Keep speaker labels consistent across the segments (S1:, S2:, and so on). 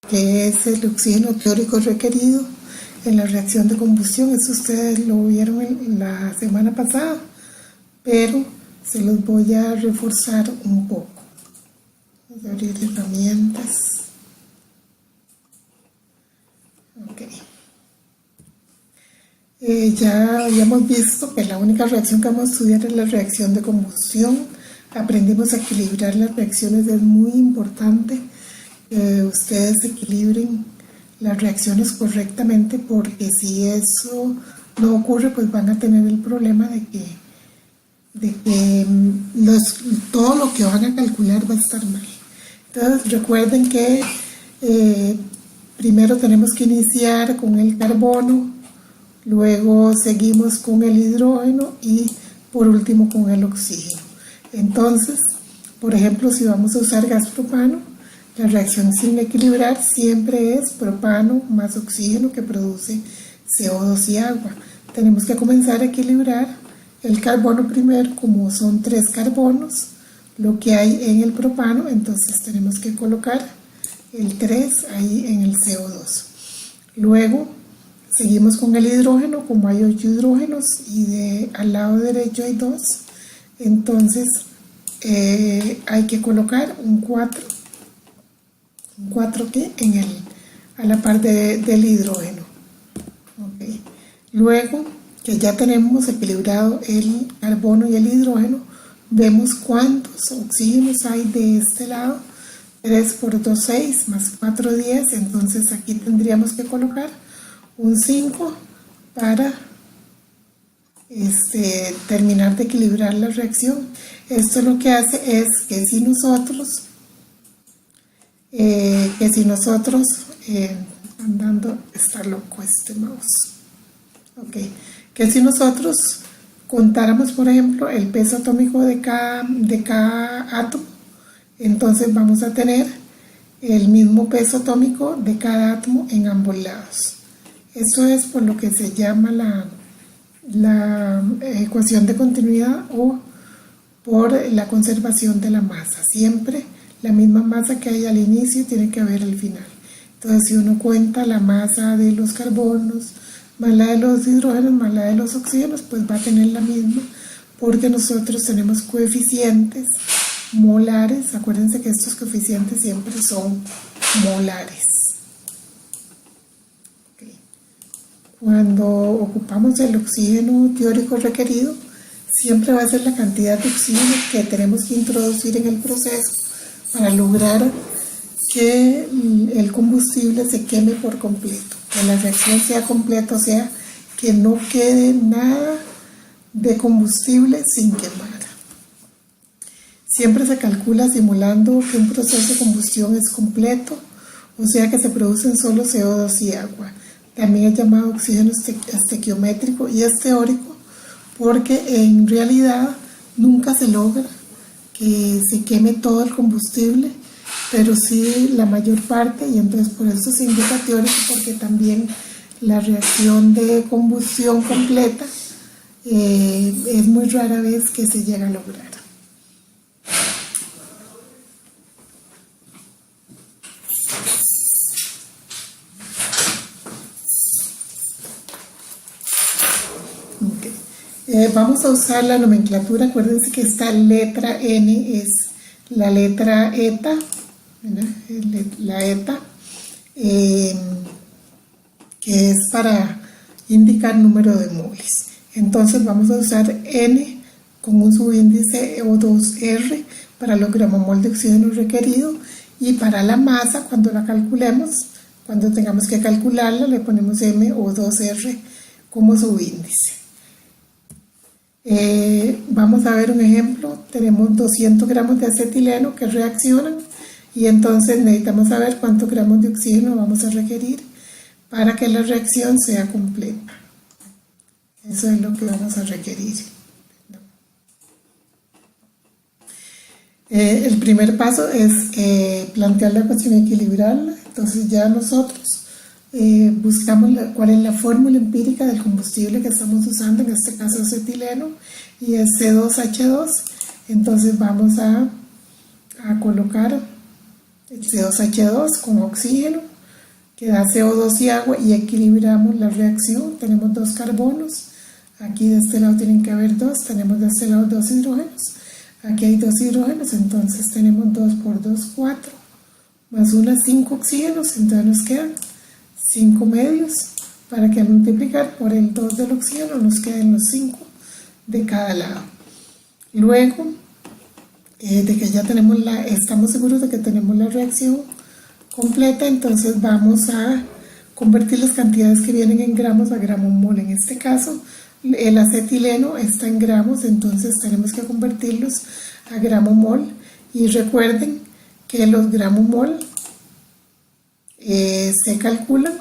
S1: que es el oxígeno teórico requerido en la reacción de combustión. Eso ustedes lo vieron la semana pasada, pero se los voy a reforzar un poco. Voy a abrir herramientas. Ok. Ya habíamos visto que la única reacción que vamos a estudiar es la reacción de combustión. Aprendimos a equilibrar las reacciones, es muy importante que ustedes equilibren las reacciones correctamente, porque si eso no ocurre, pues van a tener el problema de que todo lo que van a calcular va a estar mal. Entonces recuerden que primero tenemos que iniciar con el carbono, luego seguimos con el hidrógeno y por último con el oxígeno. Entonces, por ejemplo, si vamos a usar gas propano, la reacción sin equilibrar siempre es propano más oxígeno, que produce CO2 y agua. Tenemos que comenzar a equilibrar el carbono primero, como son 3 carbonos, lo que hay en el propano, entonces tenemos que colocar el 3 ahí en el CO2. Luego seguimos con el hidrógeno, como hay 8 hidrógenos y al lado derecho hay 2, entonces hay que colocar un 4 que a la par del hidrógeno. Okay. Luego que ya tenemos equilibrado el carbono y el hidrógeno, vemos cuántos oxígenos hay de este lado. 3 por 2, 6, más 4, 10, entonces aquí tendríamos que colocar un 5 para terminar de equilibrar la reacción. Esto lo que hace es que si nosotros andando, está loco este mouse, okay, que si nosotros contáramos, por ejemplo, el peso atómico de cada átomo, entonces vamos a tener el mismo peso atómico de cada átomo en ambos lados. Eso es por lo que se llama la ecuación de continuidad, o por la conservación de la masa. Siempre la misma masa que hay al inicio tiene que haber al final. Entonces, si uno cuenta la masa de los carbonos más la de los hidrógenos más la de los oxígenos, pues va a tener la misma, porque nosotros tenemos coeficientes molares. Acuérdense que estos coeficientes siempre son molares. Okay. Cuando ocupamos el oxígeno teórico requerido, siempre va a ser la cantidad de oxígeno que tenemos que introducir en el proceso para lograr que el combustible se queme por completo, que la reacción sea completa, o sea, que no quede nada de combustible sin quemar. Siempre se calcula simulando que un proceso de combustión es completo, o sea que se producen solo CO2 y agua. También es llamado oxígeno estequiométrico y es teórico, porque en realidad nunca se logra que se queme todo el combustible, pero sí la mayor parte, y entonces por eso se indica teórico, porque también la reacción de combustión completa es muy rara vez que se llega a lograr. Vamos a usar la nomenclatura. Acuérdense que esta letra N es la letra eta, ¿verdad? La eta, que es para indicar número de moles. Entonces vamos a usar N con un subíndice O2R para los gramomol de oxígeno requerido, y para la masa, cuando la calculemos, cuando tengamos que calcularla, le ponemos M O2R como subíndice. Vamos a ver un ejemplo. Tenemos 200 gramos de acetileno que reaccionan, y entonces necesitamos saber cuántos gramos de oxígeno vamos a requerir para que la reacción sea completa. Eso es lo que vamos a requerir. El primer paso es plantear la ecuación y equilibrarla. Entonces ya nosotros buscamos cuál es la fórmula empírica del combustible que estamos usando, en este caso acetileno, y es C2H2. Entonces vamos a colocar el C2H2 con oxígeno, que da CO2 y agua, y equilibramos la reacción. Tenemos 2 carbonos, aquí de este lado tienen que haber 2, tenemos de este lado 2 hidrógenos, aquí hay 2 hidrógenos, entonces tenemos 2 por 2, 4, más 1, 5 oxígenos, entonces nos quedan 5 medios, para que al multiplicar por el 2 del oxígeno nos queden los 5 de cada lado. Luego de que ya tenemos estamos seguros de que tenemos la reacción completa, entonces vamos a convertir las cantidades que vienen en gramos a gramo mol. En este caso el acetileno está en gramos, entonces tenemos que convertirlos a gramo mol, y recuerden que los gramo mol se calculan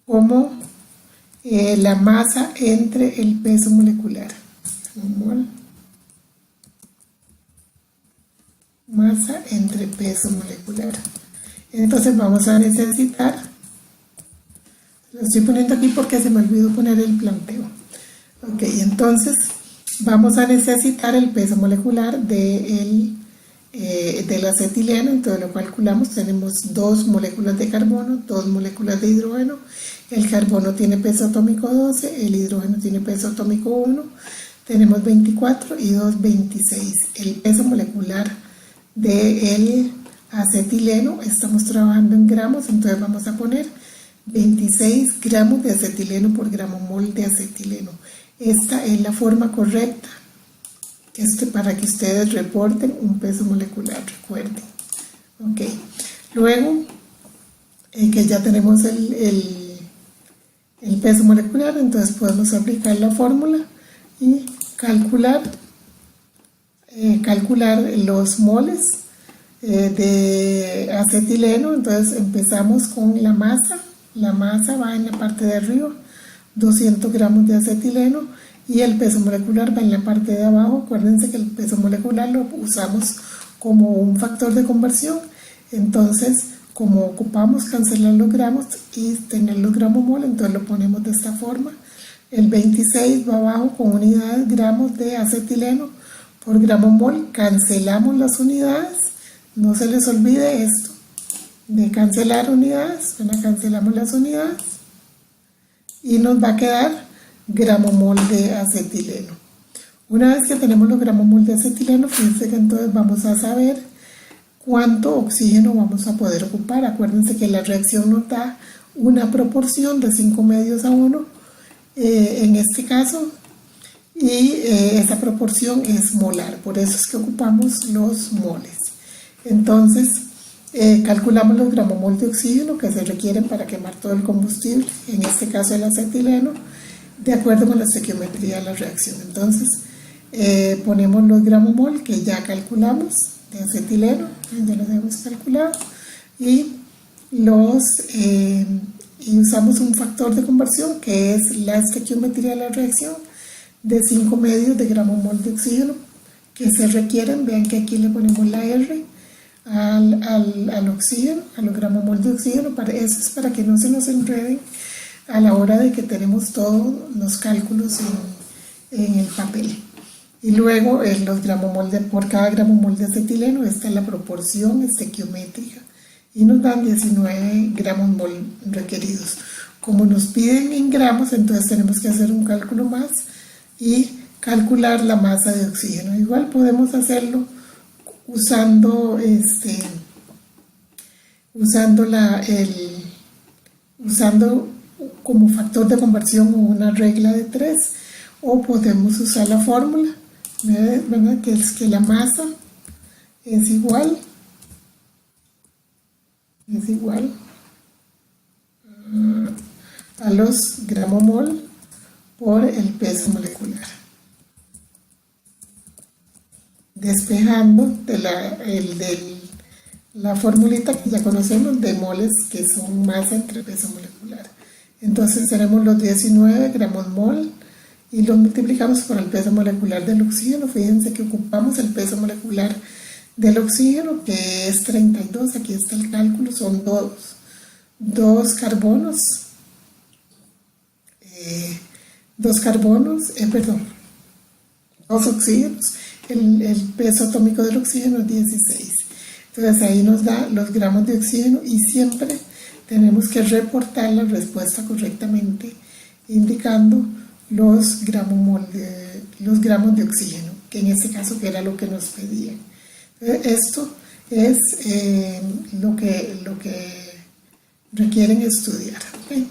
S1: como la masa entre el peso molecular. Mol, masa entre peso molecular. Entonces vamos a necesitar, lo estoy poniendo aquí porque se me olvidó poner el planteo. Ok, entonces vamos a necesitar el peso molecular del acetileno, entonces lo calculamos. Tenemos 2 moléculas de carbono, 2 moléculas de hidrógeno. El carbono tiene peso atómico 12, el hidrógeno tiene peso atómico 1, tenemos 24 y 2, 26. El peso molecular del acetileno, estamos trabajando en gramos, entonces vamos a poner 26 gramos de acetileno por gramo mol de acetileno. Esta es la forma correcta para que ustedes reporten un peso molecular, recuerden. Ok, luego que ya tenemos el peso molecular, entonces podemos aplicar la fórmula y calcular los moles de acetileno. Entonces empezamos con la masa va en la parte de arriba, 200 gramos de acetileno, y el peso molecular va en la parte de abajo. Acuérdense que el peso molecular lo usamos como un factor de conversión, entonces como ocupamos cancelar los gramos y tener los gramos mol, entonces lo ponemos de esta forma. El 26 va abajo con unidades, gramos de acetileno por gramo mol. Cancelamos las unidades, no se les olvide esto de cancelar unidades. Cancelamos las unidades y nos va a quedar gramo mol de acetileno. Una vez que tenemos los gramos mol de acetileno, fíjense que entonces vamos a saber cuánto oxígeno vamos a poder ocupar. Acuérdense que la reacción nos da una proporción de 5 medios a 1 en este caso, y esa proporción es molar, por eso es que ocupamos los moles. Entonces calculamos los gramos mol de oxígeno que se requieren para quemar todo el combustible, en este caso el acetileno, de acuerdo con la estequiometría de la reacción. Entonces ponemos los gramos mol que ya calculamos de acetileno, ya los hemos calculado, y usamos un factor de conversión que es la estequiometría de la reacción de 5 medios de gramo mol de oxígeno que se requieren. Vean que aquí le ponemos la R al oxígeno, a los gramos mol de oxígeno. Eso es para que no se nos enreden a la hora de que tenemos todos los cálculos en el papel. Y luego los gramos mol por cada gramo mol de acetileno, esta es la proporción estequiométrica, y nos dan 19 gramos mol requeridos. Como nos piden en gramos, entonces tenemos que hacer un cálculo más y calcular la masa de oxígeno. Igual podemos hacerlo usando como factor de conversión una regla de 3, o podemos usar la fórmula, ¿verdad? Que es que la masa es igual a los gramo mol por el peso molecular, despejando de la formulita que ya conocemos de moles, que son masa entre peso molecular. Entonces tenemos los 19 gramos mol y los multiplicamos por el peso molecular del oxígeno. Fíjense que ocupamos el peso molecular del oxígeno, que es 32, aquí está el cálculo, son dos oxígenos, el peso atómico del oxígeno es 16. Entonces ahí nos da los gramos de oxígeno y siempre tenemos que reportar la respuesta correctamente, indicando los gramos de oxígeno, que en este caso que era lo que nos pedían. Esto es lo que requieren estudiar. ¿Okay?